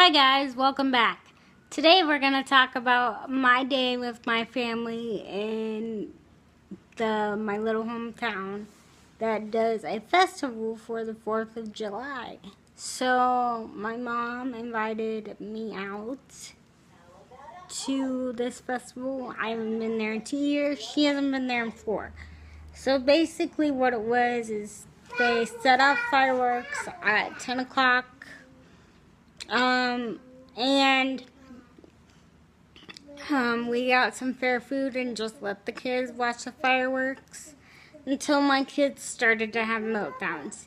Hi guys, welcome back. Today we're going to talk about my day with my family in my little hometown that does a festival for the 4th of July. So my mom invited me out to this festival. I haven't been there in 2 years. She hasn't been there in 4. So basically what it was is they set off fireworks at 10 o'clock. And we got some fair food and just let the kids watch the fireworks until my kids started to have meltdowns.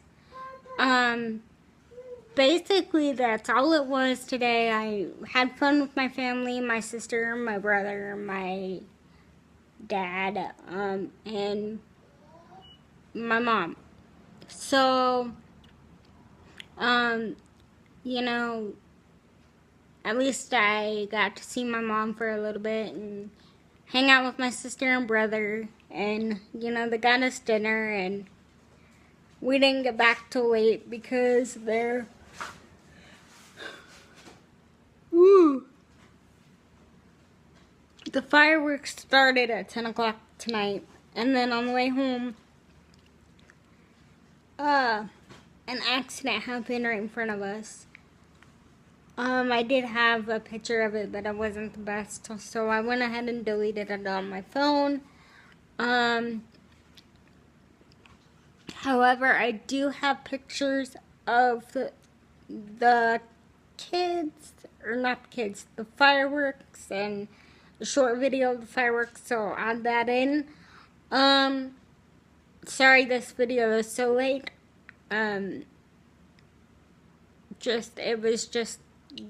Basically that's all it was today. I had fun with my family, my sister, my brother, my dad, and my mom. So, you know, at least I got to see my mom for a little bit and hang out with my sister and brother. And, you know, they got us dinner and we didn't get back till late because the fireworks started at 10 o'clock tonight. And then on the way home, an accident happened right in front of us. I did have a picture of it, but it wasn't the best, so I went ahead and deleted it on my phone. However, I do have pictures of the kids, or not the kids, the fireworks, and a short video of the fireworks, so I'll add that in. Sorry this video is so late. It was just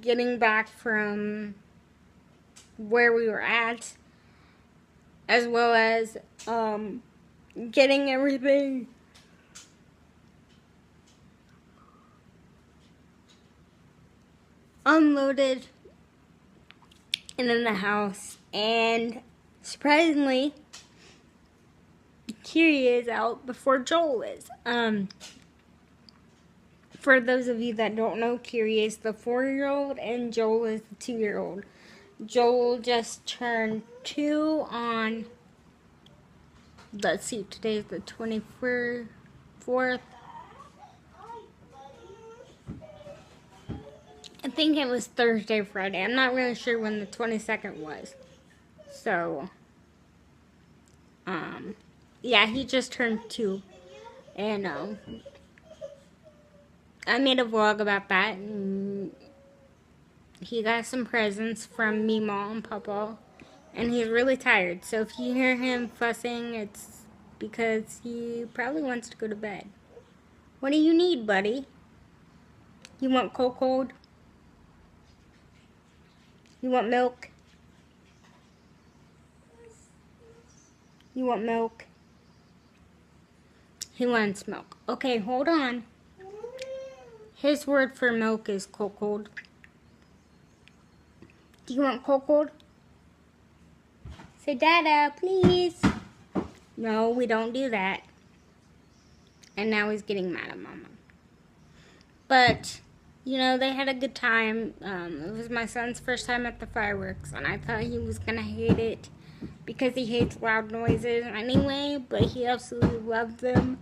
getting back from where we were at, as well as getting everything unloaded and in the house. And surprisingly, Kiri is out before Joel is. For those of you that don't know, Kiri is the 4-year-old and Joel is the 2-year-old. Joel just turned 2 on, let's see, today's the 24th. I think it was Thursday, Friday. I'm not really sure when the 22nd was. So, yeah, he just turned 2. And, I made a vlog about that, and he got some presents from me, Mom, and Papa, and he's really tired. So if you hear him fussing, it's because he probably wants to go to bed. What do you need, buddy? You want cold? You want milk? You want milk? He wants milk. Okay, hold on. His word for milk is cold. Do you want cold? Say, Dada, please. No, we don't do that. And now he's getting mad at Mama. But, you know, they had a good time. It was my son's first time at the fireworks, and I thought he was going to hate it because he hates loud noises anyway, but he absolutely loved them.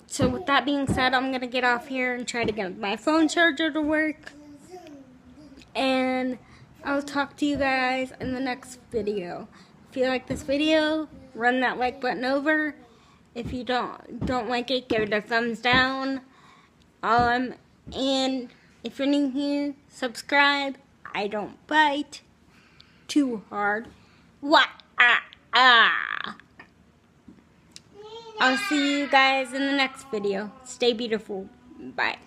So with that being said, I'm going to get off here and try to get my phone charger to work. And I'll talk to you guys in the next video. If you like this video, run that like button over. If you don't like it, give it a thumbs down. And if you're new here, subscribe. I don't bite too hard. I'll see you guys in the next video. Stay beautiful. Bye.